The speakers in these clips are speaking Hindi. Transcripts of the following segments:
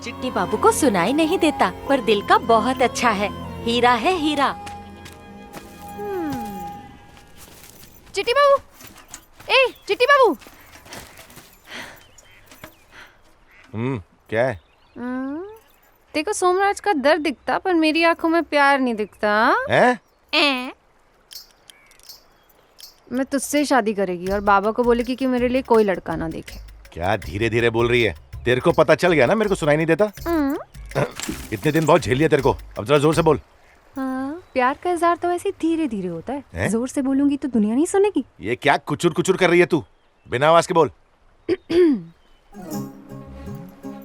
चिट्टी बाबू को सुनाई नहीं देता, पर दिल का बहुत अच्छा है। हीरा है हीरा। चिट्टी बाबू, ए चिट्टी बाबू। क्या है? देखो सोमराज का दर्द दिखता, पर मेरी आंखों में प्यार नहीं दिखता। मैं तुझसे शादी करेगी और बाबा को बोलेगी कि मेरे लिए कोई लड़का ना देखे। क्या धीरे धीरे बोल रही है? तेरे को पता चल गया ना, मेरे को सुनाई नहीं देता। इतने दिन बहुत झेल लिया तेरे को, अब जरा जोर से बोल। हाँ, प्यार का इज़हार तो ऐसे धीरे धीरे होता है। जोर से बोलूंगी तो दुनिया नहीं सुनेगी। ये क्या कुचुर कुचुर कर रही है तू? बिना आवाज के बोल।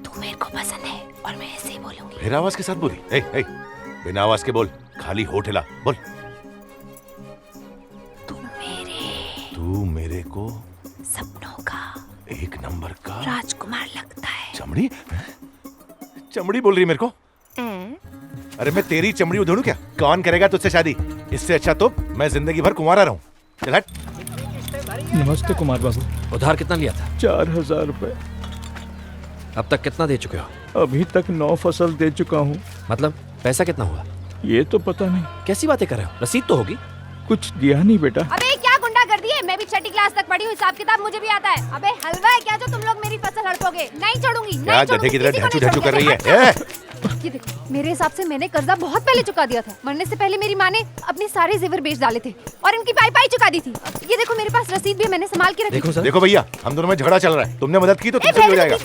तू मेरे को पसंद है और मैं ऐसे ही बोलूंगी। फिर आवाज के साथ बोली। बिना आवाज के बोल, खाली होठ हिला बोल। तू मेरे को सपनों का एक नंबर का राजकुमार लगता है। चमड़ी चमड़ी बोल रही है मेरे को? अरे मैं तेरी चमड़ी उधेड़ू क्या? कौन करेगा तुझसे शादी? इससे अच्छा तो मैं जिंदगी भर कुंवारा रहूं। चल हट। नमस्ते कुमार बाबू। उधार कितना लिया था? 4000 रुपए। अब तक कितना दे चुके हो? अभी तक 9 फसल दे चुका हूँ। मतलब पैसा कितना हुआ? ये तो पता नहीं। कैसी बातें कर रहे हो? रसीद तो होगी। कुछ दिया नहीं बेटा। अबे क्या गुंडा कर दिए? मैं भी छठी क्लास तक पढ़ी हूँ, हिसाब किताब मुझे भी आता है। अबे हलवा है क्या जो तुम लोग मेरी फसल हड़पोगे? नहीं छोड़ूंगी। क्या गधे की तरह ढांचू ढांचू कर रही है? ये देखो, मेरे हिसाब से मैंने कर्जा बहुत पहले चुका दिया था। मरने से पहले मेरी माँ ने अपने सारे जेवर बेच डाले थे और इनकी पाई चुका दी थी। ये देखो मेरे पास रसीद भी, मैंने संभाल के रखी। देखो भैया, हम दोनों में झगड़ा चल रहा है। तुमने मदद की तो तुमसे भी हो जाएगा।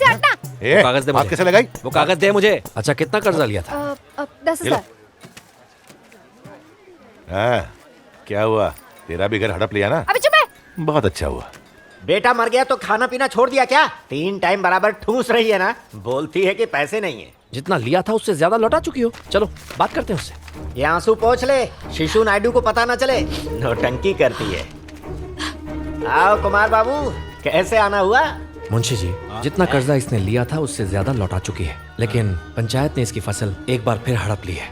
कागज दे मुझे। कैसे लगाई? वो कागज दे मुझे। अच्छा कितना कर्जा लिया था? 10,000। क्या हुआ? तेरा भी घर हड़प लिया ना? अबे चुप है। बहुत अच्छा हुआ। बेटा मर गया तो खाना पीना छोड़ दिया क्या? 3 टाइम बराबर ठूस रही है ना। बोलती है कि पैसे नहीं है। जितना लिया था उससे ज्यादा लौटा चुकी हो। चलो बात करते हैं उससे। ये आंसू पोंछ ले, शिशु नायडू को पता ना चले। नौटंकी करती है। आओ कुमार बाबू, कैसे आना हुआ? मुंशी जी, जितना कर्जा इसने लिया था उससे ज्यादा लौटा चुकी है, लेकिन पंचायत ने इसकी फसल एक बार फिर हड़प ली है।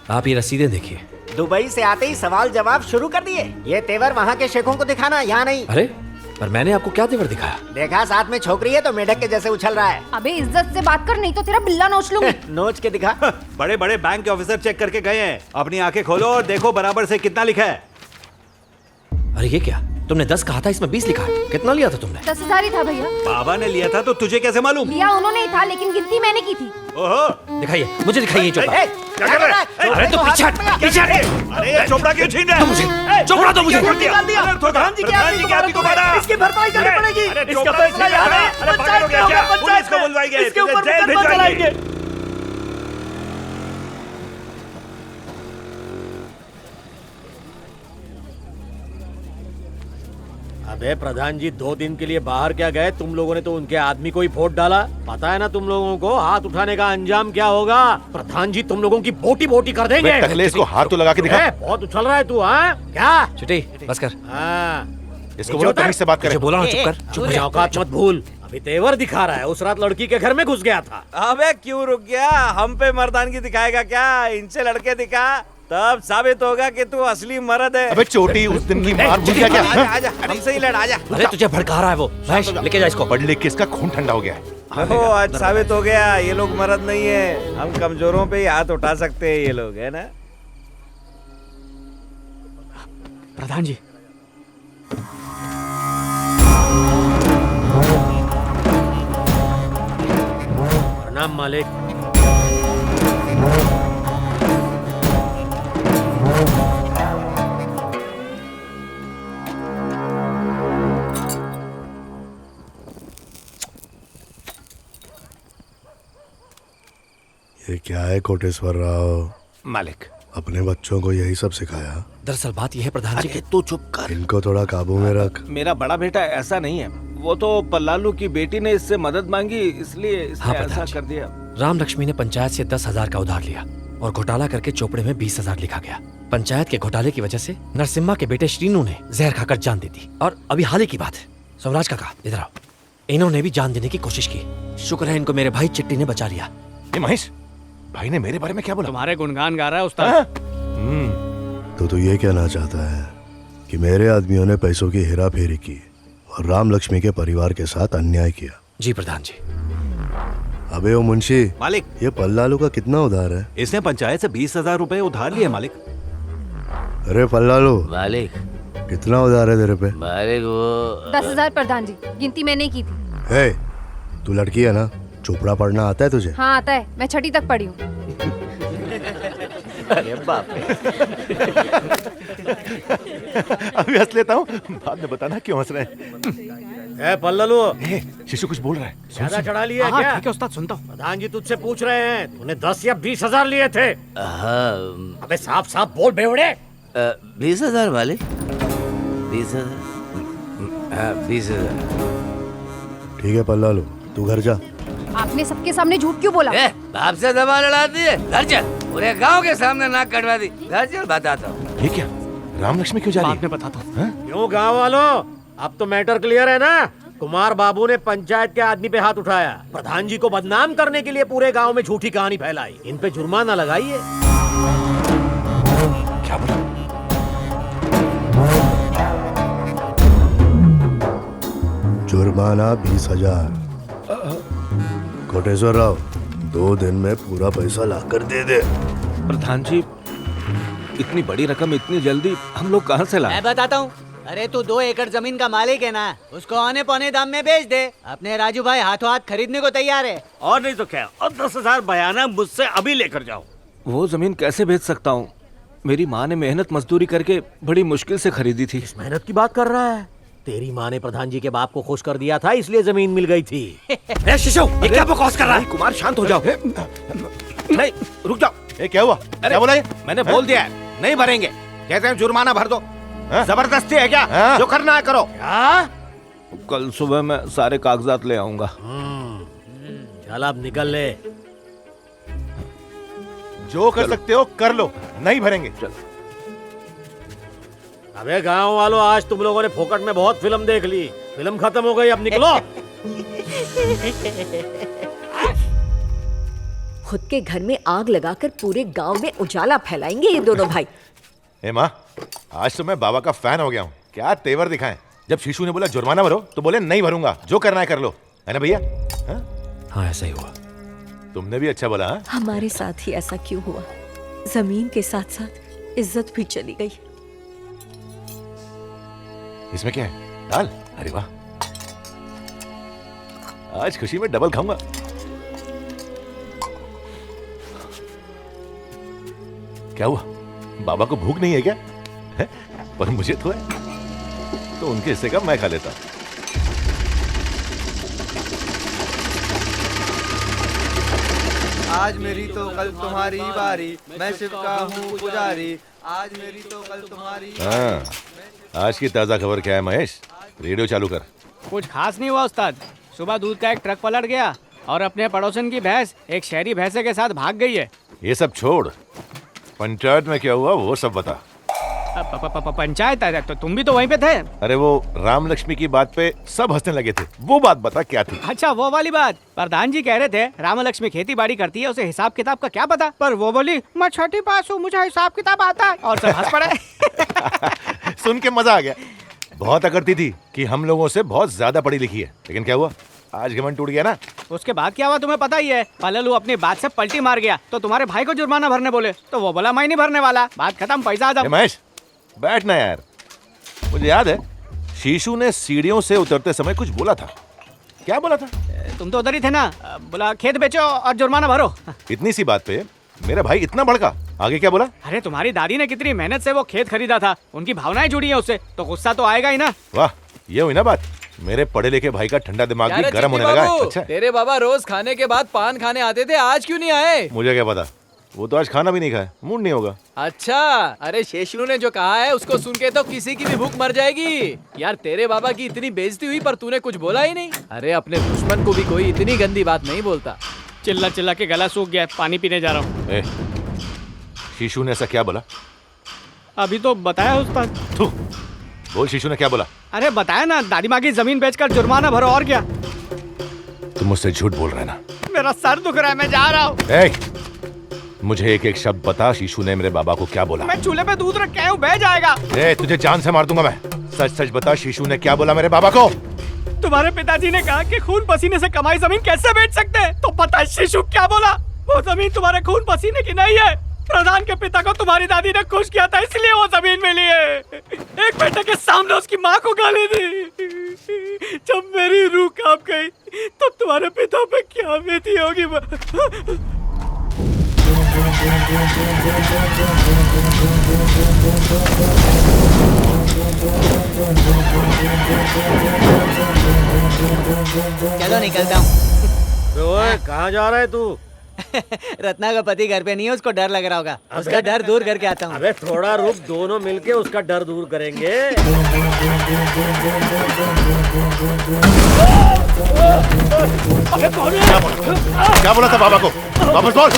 आप ये रसीदें देखिए। दुबई से आते ही सवाल जवाब शुरू कर दिए। ये तेवर वहाँ के शेखों को दिखाना, यहाँ नहीं। अरे पर मैंने आपको क्या तेवर दिखाया? देखा साथ में छोकरी है तो मेढक के जैसे उछल रहा है। अबे इज्जत से बात कर, नहीं तो तेरा बिल्ला नोच लूंगी। नोच के दिखा। बड़े बड़े बैंक के ऑफिसर चेक करके गए हैं। अपनी आंखें खोलो और देखो बराबर से कितना लिखा है। अरे ये क्या? तुमने 10 कहा था, इसमें 20 लिखा है। कितना लिया था तुमने? 10,000 ही था भैया। बाबा ने लिया था तो तुझे कैसे मालूम? लिया उन्होंने ही था, लेकिन गिनती मैंने की थी। ओहो, दिखाइए, मुझे दिखाइए चोपड़ा। क्या कर रहा है? अरे तो पीछे हट। अरे ये चोपड़ा क्यों छीन रहा है? मुझे चोपड़ा दो मुझे। प्रधान जी की आदमी को मारा। इसकी भरपाई करनी पड़ेगी। इसका फैसला याद है। अरे पागल हो गया क्या? पुलिस को बुलवाएंगे, जेल भिजवाएंगे। अबे प्रधान जी 2 दिन के लिए बाहर क्या गए? तुम लोगों ने तो उनके आदमी को ही वोट डाला। पता है ना तुम लोगों को हाथ उठाने का अंजाम क्या होगा? प्रधान जी तुम लोगों की बोटी बोटी कर देंगे। टकलेस को हाथ तो लगा के दिखा। बहुत उछल रहा है तू। हाँ क्या? चिट्टी बस कर। इसको बोलो तमीज से बात करे। बोला ना चुप कर। चुप अपनी औकात मत भूल। अभी तेवर दिखा रहा है। उस रात लड़की के घर में घुस गया था। अबे क्यों रुक गया? हम पे मर्दानगी दिखाएगा क्या? इनसे लड़के दिखा, तब साबित होगा कि तू असली मर्द है। अबे चोटी, उस दिन की मार भूल गया क्या? आजा, हमसे ही लड़, आजा। अरे तुझे भड़का रहा है वो। महेश लेके जा इसको। पढ़ लिख के इसका खून ठंडा हो गया है। ओहो, आज साबित हो गया ये लोग मर्द नहीं है। हम कमजोरों पे ही हाथ उठा सकते हैं ये लोग, है ना? प्रधान जी प्रणाम मालिक। ये क्या है कोटेश्वर राव? मालिक, अपने बच्चों को यही सब सिखाया? दरअसल बात यह है प्रधान जी कि तू चुप कर। इनको थोड़ा काबू में रख। मेरा बड़ा बेटा ऐसा नहीं है। वो तो पल्लालू की बेटी ने इससे मदद मांगी, इसलिए इसने ऐसा कर दिया। राम लक्ष्मी ने पंचायत से 10,000 का उधार लिया और घोटाला करके चोपड़े में 20,000 लिखा गया। पंचायत के घोटाले की वजह से नरसिम्हा के बेटे श्रीनू ने जहर खाकर जान दे दी। और अभी हाल ही की बात है, सोमराज काका इधर आओ, इन्होंने भी जान देने की कोशिश की। शुक्र है इनको मेरे भाई चिट्टी ने बचा लिया। महेश, भाई ने मेरे बारे में क्या बोला? तुम्हारे गुणगान गा रहा है उस्ताद। तो तू ये कहना चाहता है कि मेरे आदमियों ने पैसों की हेरा फेरी की और राम लक्ष्मी के परिवार के साथ अन्याय किया? जी प्रधान जी। अबे ओ मुंशी, मालिक, ये पल्लालू का कितना उधार है? इसने पंचायत से 20,000 रुपए उधार लिए मालिक। अरे पल्लालू, मालिक, कितना उधार है तेरे पे? मालिक वो 10,000 प्रधान जी, गिनती मैंने की थी। हे, तू लड़की है ना? चोपड़ा पढ़ना आता है तुझे? हाँ आता है, मैं 6ठी तक पढ़ी हूँ। अरे बाप रे। अभी हंस लेता हूँ, बाद में बताना क्यों हंस रहे हैं। ए पल्लू, शिशु कुछ बोल रहा है। ज्यादा चढ़ा लिया है क्या? ठीक है उस्ताद, सुनता हूँ। प्रधान जी तुझसे पूछ रहे हैं, तूने 10 या 20,000 लिए थे? हाँ, अबे साफ साफ बोल बेवड़े। 20,000 मालिक, 20,000। हाँ, 20,000। ठीक है पल्लालू, तू घर जा। आपने सबके सामने झूठ क्यों बोला? बाप से दबा लड़ा दी है, घर चल। पूरे गांव के सामने नाक कटवा दी, घर चल बताता हूँ। ये क्या, राम लक्ष्मी क्यों जा रही है? बाद में बताता हूँ। क्यों गांव वालों, अब तो मैटर क्लियर है ना? कुमार बाबू ने पंचायत के आदमी पे हाथ उठाया, प्रधान जी को बदनाम करने के लिए पूरे गांव में झूठी कहानी फैलाई। इन पे जुर्माना लगाइए। क्या बोला? जुर्माना 20,000। कोटेश्वर राव, 2 दिन में पूरा पैसा लाकर दे दे। प्रधान जी, इतनी बड़ी रकम इतनी जल्दी हम लोग कहाँ से लाए? मैं बताता हूँ। अरे तू 2 एकड़ जमीन का मालिक है ना, उसको औने पौने दाम में बेच दे। अपने राजू भाई हाथों हाथ खरीदने को तैयार है। और नहीं तो क्या, और 10,000 बयाना मुझसे अभी लेकर जाओ। वो जमीन कैसे बेच सकता हूँ? मेरी माँ ने मेहनत मजदूरी करके बड़ी मुश्किल से खरीदी थी। मेहनत की बात कर रहा है? तेरी माँ ने प्रधान जी के बाप को खुश कर दिया था, इसलिए जमीन मिल गई थी। ए शिशु, ये क्या बकवास कर रहा है? कुमार शांत हो जाओ। नहीं, रुक जाओ। ये क्या हुआ? क्या बोला ये? मैंने बोल दिया है, नहीं भरेंगे। कहते हैं जुर्माना भर दो। हाँ? जबरदस्ती है क्या? हाँ? जो करना है करो। कल सुबह मैं सारे कागजात ले आऊंगा। चल अब निकल ले। जो कर सकते हो कर लो, नहीं भरेंगे। अबे गांव वालों, आज तुम लोगों ने फोकट में बहुत फिल्म देख ली। फिल्म खत्म हो गई, अब निकलो। खुद के घर में आग लगाकर पूरे गांव में उजाला फैलाएंगे ये दोनों भाई। ए माँ, आज तो मैं बाबा का फैन हो गया हूँ। क्या तेवर दिखाएं। जब शीशु ने बोला जुर्माना भरो तो बोले नहीं भरूंगा, जो करना है कर लो, है ना भैया? हाँ ऐसा ही हुआ। तुमने भी अच्छा बोला। हाँ? हमारे साथ ही ऐसा क्यों हुआ? जमीन के साथ साथ इज्जत भी चली गई। इसमें क्या है? दाल? अरे वाह, आज खुशी में डबल खाऊंगा। क्या हुआ, बाबा को भूख नहीं है क्या? है? पर मुझे तो है, तो उनके हिस्से का मैं खा लेता। आज मेरी तो कल तुम्हारी बारी, मैं शिव का हूँ पुजारी। आज मेरी तो कल तुम्हारी। हाँ, आज की ताजा खबर क्या है महेश? रेडियो चालू कर। कुछ खास नहीं हुआ उस्ताद। सुबह दूध का एक ट्रक पलट गया और अपने पड़ोसन की भैंस एक शहरी भैंसे के साथ भाग गई है। ये सब छोड़, पंचायत में क्या हुआ वो सब बता। पंचायत है तो तुम भी तो वहीं पे थे। अरे वो राम लक्ष्मी की बात पे सब हंसने लगे थे, वो बात बता क्या थी? अच्छा वो वाली बात। प्रधान जी कह रहे थे राम लक्ष्मी खेती बाड़ी करती है, उसे हिसाब किताब का क्या पता। पर वो बोली मैं 6ठी पास हूँ, मुझे हिसाब किताब आता है, और सब हंस पड़े। सुन के मजा आ गया। बहुत अकड़ती थी कि हम लोगों से बहुत ज्यादा पढ़ी लिखी है, लेकिन क्या हुआ, आज घमंड टूट गया ना। उसके बाद क्या हुआ तुम्हें पता ही है। पल्लू अपनी बात से पलटी मार गया तो तुम्हारे भाई को जुर्माना भरने बोले, तो वो बोला मैं नहीं भरने वाला। बात खत्म, पैसा ए महेश बैठना यार। मुझे याद है शीशु ने सीढ़ियों से उतरते समय कुछ बोला था। क्या बोला था? तुम तो उधर ही थे ना। बोला खेत बेचो और जुर्माना भरो। इतनी सी बात पे मेरा भाई इतना भड़का, आगे क्या बोला? अरे तुम्हारी दादी ने कितनी मेहनत से वो खेत खरीदा था, उनकी भावनाएं जुड़ी हैं उससे, तो गुस्सा तो आएगा ही ना। वाह, ये हुई ना बात। मेरे पढ़े लिखे भाई का ठंडा दिमाग भी गर्म होने लगा है। अच्छा, तेरे बाबा रोज खाने के बाद पान खाने आते थे, आज क्यों नहीं आए? मुझे क्या पता, वो तो आज खाना भी नहीं खाया, मूड नहीं होगा। अच्छा, अरे शेषनु ने जो कहा है उसको सुन के तो किसी की भी भूख मर जाएगी। यार तेरे बाबा की इतनी बेइज्जती हुई पर तूने कुछ बोला ही नहीं। अरे अपने दुश्मन को भी कोई इतनी गंदी बात नहीं बोलता। चिल्ला चिल्ला के गला सूख गया, पानी पीने जा रहा हूँ। शीशु ने ऐसा क्या बोला? अभी तो बताया उस्ताद। तू बोल, शीशु ने क्या बोला? अरे बताया ना, दादी माँ की जमीन बेचकर जुर्माना भरो, और क्या। तुम मुझसे झूठ बोल रहे हैं ना? मेरा सर दुख रहा है, मैं जा रहा हूँ। मुझे एक एक शब्द बता, शीशु ने मेरे बाबा को क्या बोला? मैं चूल्हे पे दूध रख के आया हूँ, बह जाएगा। तुझे जान से मार दूंगा मैं। सच सच बता, शीशु ने क्या बोला मेरे बाबा को? तुम तुम्हारे पिताजी ने कहा कि खून पसीने से कमाई जमीन कैसे बेच सकते हैं, तो पता है शिशु क्या बोला? वो जमीन तुम्हारे खून पसीने की नहीं है। प्रधान के पिता को तुम्हारी दादी ने खुश किया था, इसलिए वो जमीन मिली है। एक बेटे के सामने उसकी माँ को गाली दी। जब मेरी रूह कांप गई तब तुम्हारे पिता पे क्या बीती होगी। चलो निकलता हूँ। ओए कहाँ जा रहा है तू? रत्ना का पति घर पे नहीं है, उसको डर लग रहा होगा। उसका डर दूर करके आता हूँ। अबे थोड़ा रुक, दोनों मिलके उसका डर दूर करेंगे। क्या बोला था बाबा को? वापस बोल।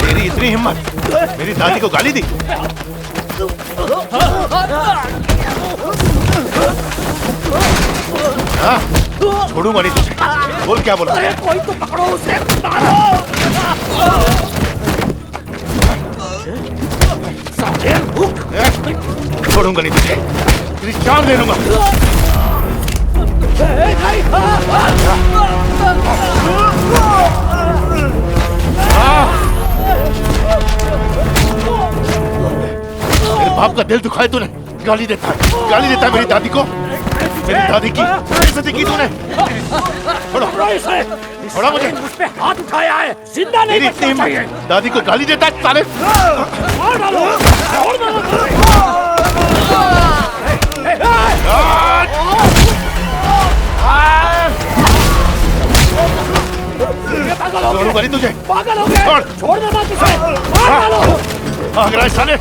तेरी इतनी हिम्मत, मेरी दादी को गाली दी? हाँ, छोड़ूंगा नहीं तुझे। बोल क्या बोला? कोई तो पकड़ो उसे, छोड़ूंगा नहीं तुझे, तेरी जान ले लूंगा। मेरे बाप का दिल दुखाए तूने, गाली देता है मेरी दादी को। मेरी दादी की बेइज्जती की तूने। छोड़ो मुझे। उस पे हाथ उठाया है, जिंदा नहीं तेरी इतनी हिम्मत, दादी को गाली देता है साले। छोड़ूंगा नहीं तुझे। पागल हो गया, छोड़ देना तुझे। भाग रहा है साले।